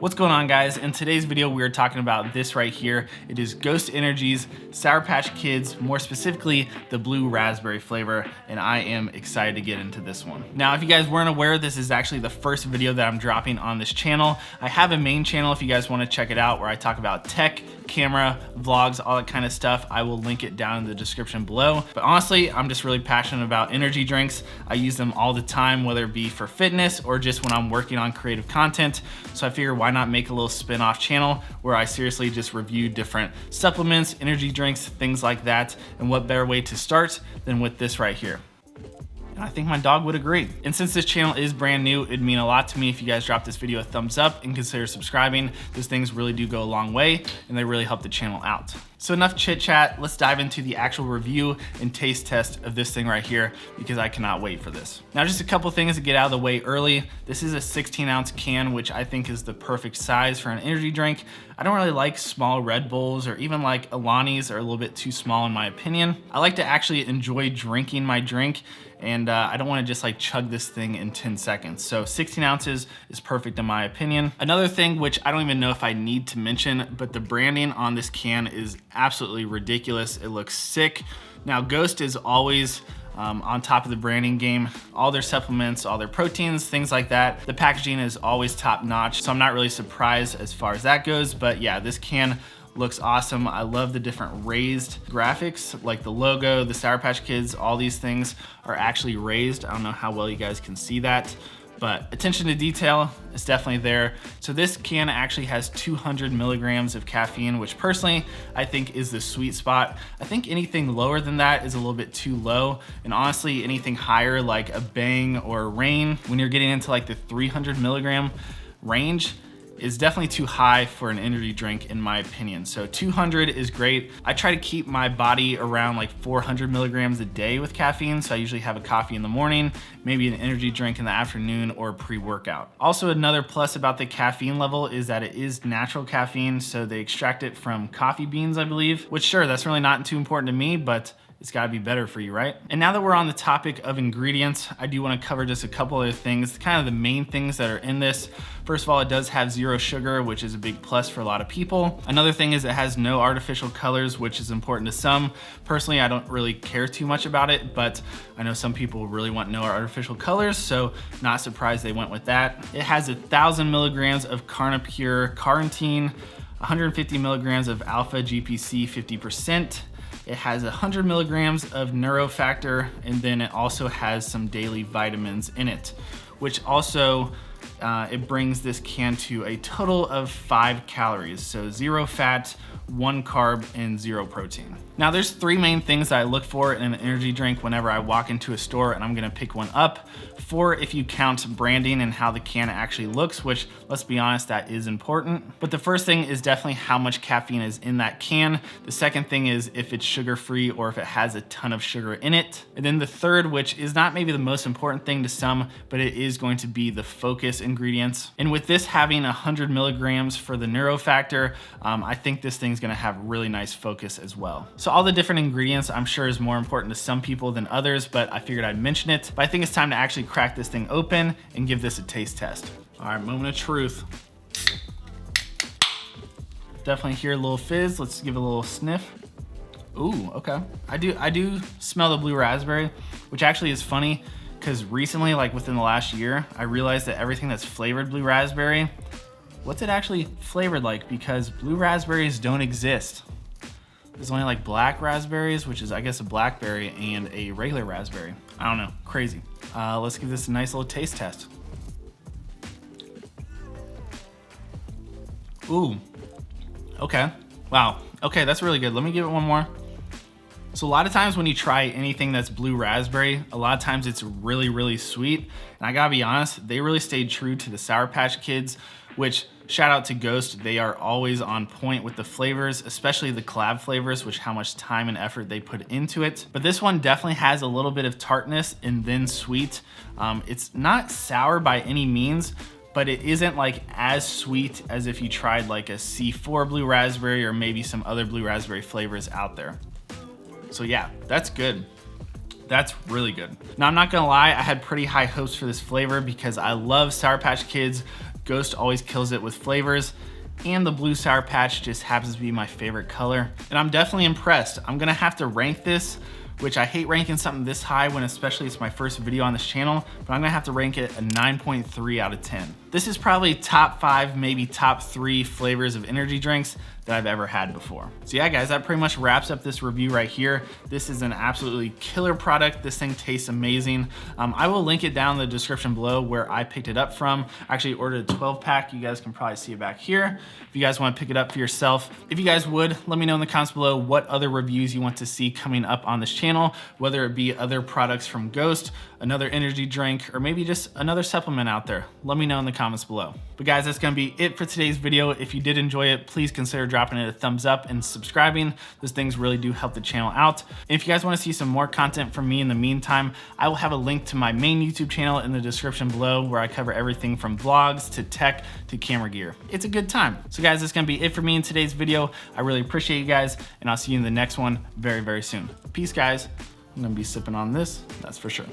What's going on, guys? In today's video, we are talking about this right here. It is Ghost Energy's Sour Patch Kids, more specifically the blue raspberry flavor, and I am excited to get into this one. Now, if you guys weren't aware, this is actually the first video that I'm dropping on this channel. I have a main channel if you guys want to check it out, where I talk about tech, camera, vlogs, all that kind of stuff. I will link it down in the description below. But honestly, I'm just really passionate about energy drinks. I use them all the time, whether it be for fitness or just when I'm working on creative content. So I figure, why not make a little spin-off channel where I seriously just review different supplements, energy drinks, things like that. And what better way to start than with this right here? I think my dog would agree. And since this channel is brand new, it'd mean a lot to me if you guys drop this video a thumbs up and consider subscribing. Those things really do go a long way and they really help the channel out. So enough chit chat, let's dive into the actual review and taste test of this thing right here, because I cannot wait for this. Now, just a couple things to get out of the way early. This is a 16-ounce can, which I think is the perfect size for an energy drink. I don't really like small Red Bulls, or even like Alani's are a little bit too small in my opinion. I like to actually enjoy drinking my drink, and I don't want to just like chug this thing in 10 seconds. So 16 ounces is perfect in my opinion. Another thing, which I don't even know if I need to mention, but the branding on this can is absolutely ridiculous. It looks sick. Now, Ghost is always on top of the branding game. All their supplements, all their proteins, things like that. The packaging is always top notch, so I'm not really surprised as far as that goes. But yeah, this can looks awesome. I love the different raised graphics, like the logo, the Sour Patch Kids, all these things are actually raised. I don't know how well you guys can see that, but attention to detail is definitely there. So this can actually has 200 milligrams of caffeine, which personally I think is the sweet spot. I think anything lower than that is a little bit too low. And honestly, anything higher like a Bang or a Reign, when you're getting into like the 300 milligram range, is definitely too high for an energy drink in my opinion. So 200 is great. I try to keep my body around like 400 milligrams a day with caffeine. So I usually have a coffee in the morning, maybe an energy drink in the afternoon, or pre-workout. Also, another plus about the caffeine level is that it is natural caffeine. So they extract it from coffee beans, I believe, which sure, that's really not too important to me, but it's gotta be better for you, right? And now that we're on the topic of ingredients, I do wanna cover just a couple other things, kind of the main things that are in this. First of all, it does have 0 sugar, which is a big plus for a lot of people. Another thing is it has no artificial colors, which is important to some. Personally, I don't really care too much about it, but I know some people really want no artificial colors, so not surprised they went with that. It has 1,000 milligrams of Carnipure carnitine, 150 milligrams of alpha GPC 50%. It has 100 milligrams of neurofactor, and then it also has some daily vitamins in it, which also it brings this can to a total of 5 calories. So 0 fat, 1 carb, and 0 protein. Now, there's 3 main things that I look for in an energy drink whenever I walk into a store and I'm gonna pick one up. 4 if you count branding and how the can actually looks, which, let's be honest, that is important. But the first thing is definitely how much caffeine is in that can. The second thing is if it's sugar-free or if it has a ton of sugar in it. And then the third, which is not maybe the most important thing to some, but it is going to be the focus ingredients. And with this having 100 milligrams for the neurofactor, I think this thing's gonna have really nice focus as well. So all the different ingredients I'm sure is more important to some people than others, but I figured I'd mention it. But I think it's time to actually crack this thing open and give this a taste test. All right, moment of truth. Definitely hear a little fizz. Let's give it a little sniff. Ooh, okay. I do smell the blue raspberry, which actually is funny because recently, like within the last year, I realized that everything that's flavored blue raspberry, what's it actually flavored like? Because blue raspberries don't exist. There's only like black raspberries, which is I guess a blackberry, and a regular raspberry. I don't know, crazy. Let's give this a nice little taste test. Ooh, okay, wow. Okay, that's really good. Let me give it one more. So a lot of times when you try anything that's blue raspberry, a lot of times it's really, really sweet. And I gotta be honest, they really stayed true to the Sour Patch Kids, which, shout out to Ghost, they are always on point with the flavors, especially the collab flavors, which how much time and effort they put into it. But this one definitely has a little bit of tartness and then sweet. It's not sour by any means, but it isn't like as sweet as if you tried like a C4 blue raspberry or maybe some other blue raspberry flavors out there. So yeah, that's good. That's really good. Now, I'm not gonna lie, I had pretty high hopes for this flavor because I love Sour Patch Kids Ghost always kills it with flavors, and the blue Sour Patch just happens to be my favorite color. And I'm definitely impressed. I'm gonna have to rank this, which I hate ranking something this high when especially it's my first video on this channel, but I'm gonna have to rank it a 9.3 out of 10. This is probably top 5, maybe top 3 flavors of energy drinks that I've ever had before. So yeah, guys, that pretty much wraps up this review right here. This is an absolutely killer product. This thing tastes amazing. I will link it down in the description below where I picked it up from. I actually ordered a 12 pack. You guys can probably see it back here. If you guys want to pick it up for yourself, if you guys would, let me know in the comments below what other reviews you want to see coming up on this channel, whether it be other products from Ghost, another energy drink, or maybe just another supplement out there. Let me know in the comments below. But guys, that's gonna be it for today's video. If you did enjoy it, please consider dropping it a thumbs up and subscribing. Those things really do help the channel out. And if you guys wanna see some more content from me in the meantime, I will have a link to my main YouTube channel in the description below where I cover everything from vlogs to tech to camera gear. It's a good time. So guys, that's gonna be it for me in today's video. I really appreciate you guys, and I'll see you in the next one very, very soon. Peace, guys. I'm gonna be sipping on this, that's for sure.